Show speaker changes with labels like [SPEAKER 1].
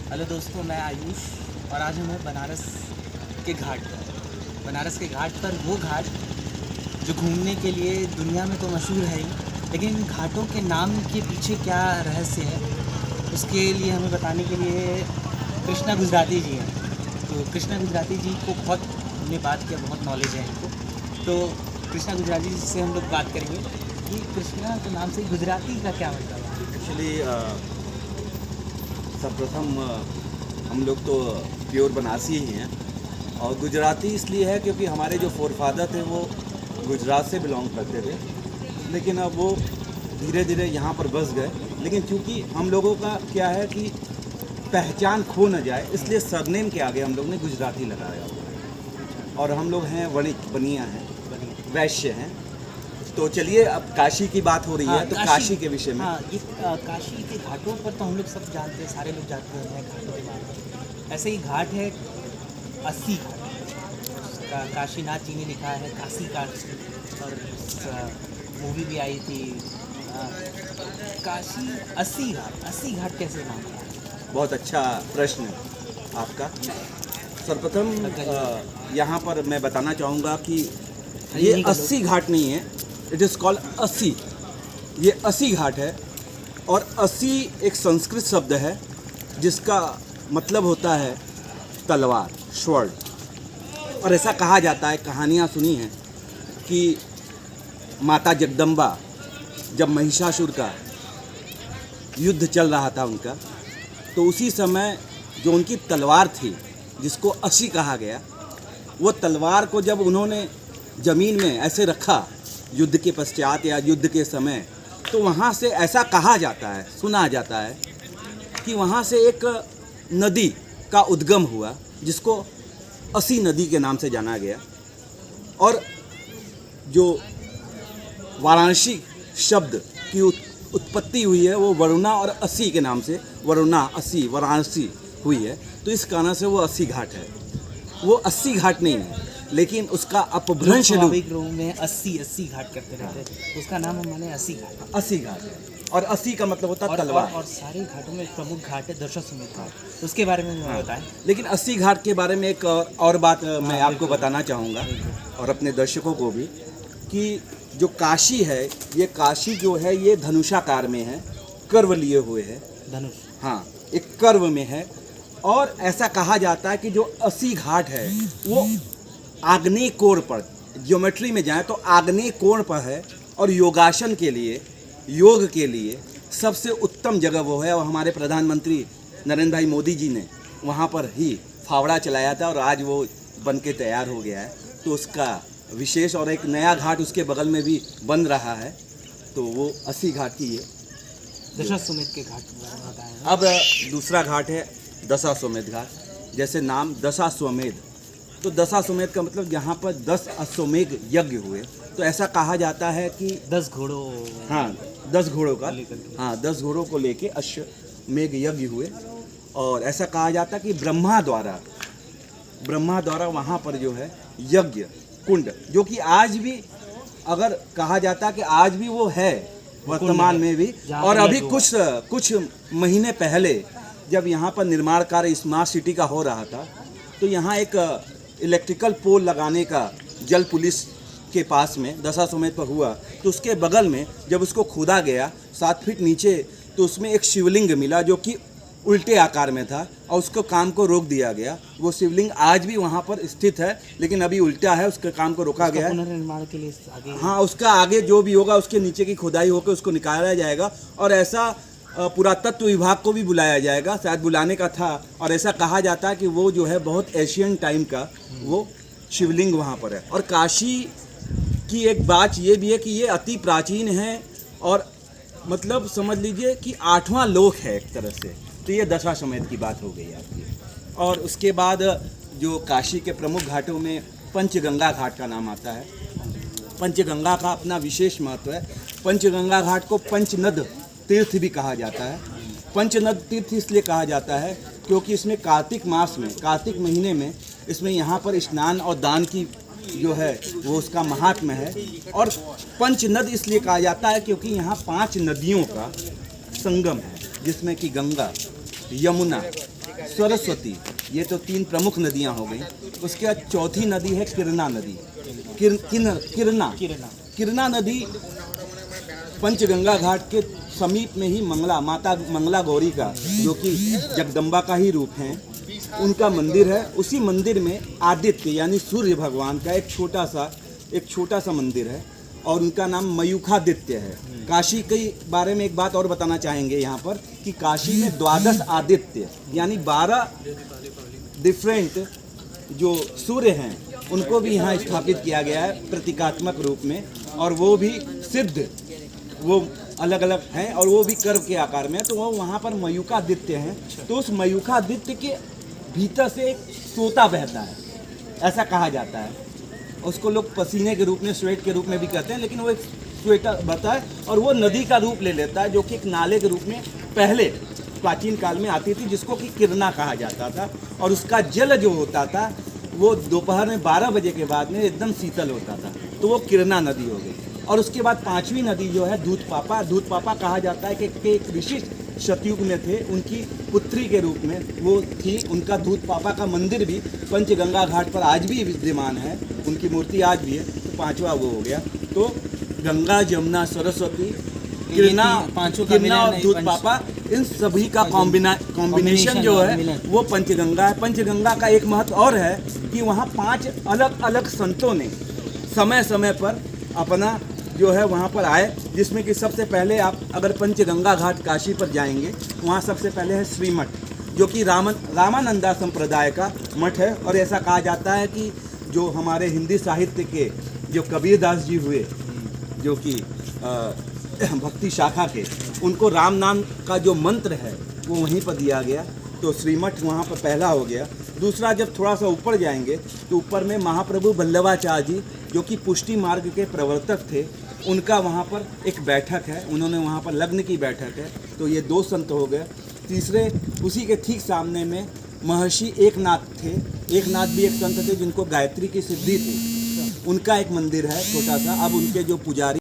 [SPEAKER 1] Hello दोस्तों, मैं आयुष और आज हम हैं बनारस के घाट पर। बनारस के घाट पर वो घाट जो घूमने के लिए दुनिया में तो मशहूर है ही, लेकिन इन घाटों के नाम के पीछे क्या रहस्य है उसके लिए हमें बताने के लिए कृष्णा गुजराती जी हैं। तो कृष्णा गुजराती जी को बहुत हमने बात किया, बहुत नॉलेज है इनको। तो कृष्णा गुजराती जी से हम लोग बात करेंगे कि कृष्णा के नाम से गुजराती का क्या मतलब है।
[SPEAKER 2] एक्चुअली सर्वप्रथम हम लोग तो प्योर बनारसी ही हैं और गुजराती इसलिए है क्योंकि हमारे जो फोरफादर थे वो गुजरात से बिलोंग करते थे, लेकिन अब वो धीरे धीरे यहाँ पर बस गए। लेकिन चूँकि हम लोगों का क्या है कि पहचान खो न जाए, इसलिए सरनेम के आगे हम लोग ने गुजराती लगाया और हम लोग हैं वणिक, बनिया हैं, वैश्य हैं। तो चलिए, अब काशी की बात हो रही है तो काशी के विषय में।
[SPEAKER 1] हाँ, ये काशी के घाटों पर तो हम लोग सब जानते हैं, सारे लोग जानते हैं घाटों के बारे में। ऐसे ही घाट है 80 घाट, काशीनाथ जी ने लिखा है काशी का, और मूवी भी आई थी काशी 80 घाट। 80 घाट कैसे नाम है?
[SPEAKER 2] बहुत अच्छा प्रश्न आपका। सर्वप्रथम यहाँ पर मैं बताना चाहूँगा कि ये 80 घाट नहीं है, इट इज़ कॉल्ड 80। ये 80 घाट है और 80 एक संस्कृत शब्द है जिसका मतलब होता है तलवार, स्वॉर्ड। और ऐसा कहा जाता है, कहानियाँ सुनी हैं कि माता जगदम्बा जब महिषासुर का युद्ध चल रहा था उनका, तो उसी समय जो उनकी तलवार थी जिसको 80 कहा गया, वो तलवार को जब उन्होंने ज़मीन में ऐसे रखा युद्ध के पश्चात या युद्ध के समय, तो वहाँ से ऐसा कहा जाता है, सुना जाता है कि वहाँ से एक नदी का उद्गम हुआ जिसको 80 नदी के नाम से जाना गया। और जो वाराणसी शब्द की उत्पत्ति हुई है वो वरुणा और 80 के नाम से, वरुणा 80 वाराणसी हुई है। तो इस कारण से वो 80 घाट है। वो 80 घाट नहीं है, लेकिन उसका अपभ्रंश
[SPEAKER 1] रूप में 80 घाट करते रहते हैं, उसका नाम हमारे 80 घाट।
[SPEAKER 2] 80 घाट है और 80 का मतलब होता है तलवार।
[SPEAKER 1] और सारे घाटों में एक प्रमुख घाट है दशाश्वमेध घाट, उसके बारे में बताएं।
[SPEAKER 2] लेकिन 80 घाट के बारे में एक और बात मैं आपको बताना चाहूँगा और अपने दर्शकों को भी, कि जो काशी है, ये काशी जो है ये धनुषाकार में है, कर्व लिए हुए है,
[SPEAKER 1] धनुष,
[SPEAKER 2] हाँ, एक कर्व में है। और ऐसा कहा जाता है कि जो 80 घाट है वो आग्नेय कोण पर, ज्योमेट्री में जाए तो आग्नेय कोण पर है। और योगासन के लिए, योग के लिए सबसे उत्तम जगह वो है। और हमारे प्रधानमंत्री नरेंद्र भाई मोदी जी ने वहाँ पर ही फावड़ा चलाया था और आज वो बन के तैयार हो गया है। तो उसका विशेष, और एक नया घाट उसके बगल में भी बन रहा है, तो वो 80 घाट की है।
[SPEAKER 1] दशाश्वमेध के घाट बताएं।
[SPEAKER 2] अब दूसरा घाट है दशाश्वमेध घाट। जैसे नाम दशाश्वमेध, तो दशाश्वमेध का मतलब यहाँ पर 10 अश्वमेध यज्ञ हुए। तो ऐसा कहा जाता है कि
[SPEAKER 1] 10 घोड़ों,
[SPEAKER 2] हाँ, 10 घोड़ों का, हाँ, 10 घोड़ों को लेके अश्वमेध यज्ञ हुए। और ऐसा कहा जाता है कि ब्रह्मा द्वारा वहाँ पर जो है यज्ञ कुंड, जो कि आज भी, अगर कहा जाता कि आज भी वो है वर्तमान में भी। और अभी कुछ महीने पहले जब यहाँ पर निर्माण कार्य स्मार्ट सिटी का हो रहा था, तो यहाँ एक इलेक्ट्रिकल पोल लगाने का जल पुलिस के पास में दशाश्वमेध पर हुआ। तो उसके बगल में जब उसको खोदा गया 7 फीट नीचे, तो उसमें एक शिवलिंग मिला जो कि उल्टे आकार में था और उसको काम को रोक दिया गया। वो शिवलिंग आज भी वहाँ पर स्थित है, लेकिन अभी उल्टा है, उसके काम को रोका गया है।
[SPEAKER 1] पुनर्निर्माण के लिए आगे,
[SPEAKER 2] हाँ, उसका आगे जो भी होगा उसके नीचे की खुदाई होकर उसको निकाला जाएगा। और ऐसा पुरातत्व विभाग को भी बुलाया जाएगा, शायद बुलाने का था। और ऐसा कहा जाता है कि वो जो है बहुत एशियन टाइम का वो शिवलिंग वहाँ पर है। और काशी की एक बात ये भी है कि ये अति प्राचीन है और मतलब समझ लीजिए कि 8वां लोक है एक तरह से। तो ये दशाश्वमेध की बात हो गई आपकी। और उसके बाद जो काशी के प्रमुख घाटों में पंचगंगा घाट का नाम आता है। पंचगंगा का अपना विशेष महत्व है। पंचगंगा घाट को पंचनद तीर्थ भी कहा जाता है। पंचनद तीर्थ इसलिए कहा जाता है क्योंकि इसमें कार्तिक मास में, कार्तिक महीने में इसमें यहाँ पर स्नान और दान की जो है वो उसका महात्म्य है। और पंचनद इसलिए कहा जाता है क्योंकि यहाँ 5 नदियों का संगम है, जिसमें कि गंगा, यमुना, सरस्वती, ये तो 3 प्रमुख नदियां हो गई। उसके बाद चौथी नदी है किरना नदी। किरना नदी पंचगंगा घाट के समीप में ही माता मंगला गौरी का, जो कि जगदम्बा का ही रूप है, उनका मंदिर है। उसी मंदिर में आदित्य यानी सूर्य भगवान का एक छोटा सा मंदिर है और उनका नाम मयूखादित्य है। काशी के बारे में एक बात और बताना चाहेंगे यहाँ पर कि काशी में 12 आदित्य यानी 12 डिफरेंट जो सूर्य हैं उनको भी यहाँ स्थापित किया गया है प्रतीकात्मक रूप में, और वो भी सिद्ध, वो अलग अलग हैं और वो भी कर्व के आकार में है। तो वो वहाँ पर मयूखादित्य हैं। तो उस मयूखादित्य के भीतर से एक सोता बहता है, ऐसा कहा जाता है। उसको लोग पसीने के रूप में, स्वेट के रूप में भी कहते हैं, लेकिन वो एक स्वेटर बहता है और वो नदी का रूप ले लेता है, जो कि एक नाले के रूप में पहले प्राचीन काल में आती थी, जिसको कि किरना कहा जाता था। और उसका जल जो होता था वो दोपहर में 12 बजे के बाद में एकदम शीतल होता था, तो वो किरना नदी हो गई। और उसके बाद 5वीं नदी जो है दूध पापा कहा जाता है कि एक विशिष्ट सतयुग में थे, उनकी पुत्री के रूप में वो थी। उनका दूध पापा का मंदिर भी पंचगंगा घाट पर आज भी विद्यमान है, उनकी मूर्ति आज भी है। तो 5वां वो हो गया। तो गंगा, जमुना, सरस्वती, किरना और दूध पापा, इन सभी का कॉम्बिनेशन जो है वो पंचगंगा है। पंचगंगा का एक महत्व और है कि वहाँ 5 अलग अलग संतों ने समय समय पर अपना जो है वहाँ पर आए, जिसमें कि सबसे पहले आप अगर पंचगंगा घाट काशी पर जाएंगे, वहाँ सबसे पहले है श्रीमठ, जो कि रामानंदा संप्रदाय का मठ है। और ऐसा कहा जाता है कि जो हमारे हिंदी साहित्य के जो कबीरदास जी हुए, जो कि भक्ति शाखा के, उनको राम नाम का जो मंत्र है वो वहीं पर दिया गया। तो श्रीमठ वहाँ पर पहला हो गया। दूसरा, जब थोड़ा सा ऊपर जाएंगे तो ऊपर में महाप्रभु वल्लभाचार्य जी, जो कि पुष्टि मार्ग के प्रवर्तक थे, उनका वहाँ पर एक बैठक है, उन्होंने वहाँ पर लग्न की बैठक है। तो ये 2 संत हो गए। तीसरे, उसी के ठीक सामने में महर्षि एकनाथ थे। एकनाथ भी एक संत थे जिनको गायत्री की सिद्धि थी, उनका एक मंदिर है छोटा सा। अब उनके जो पुजारी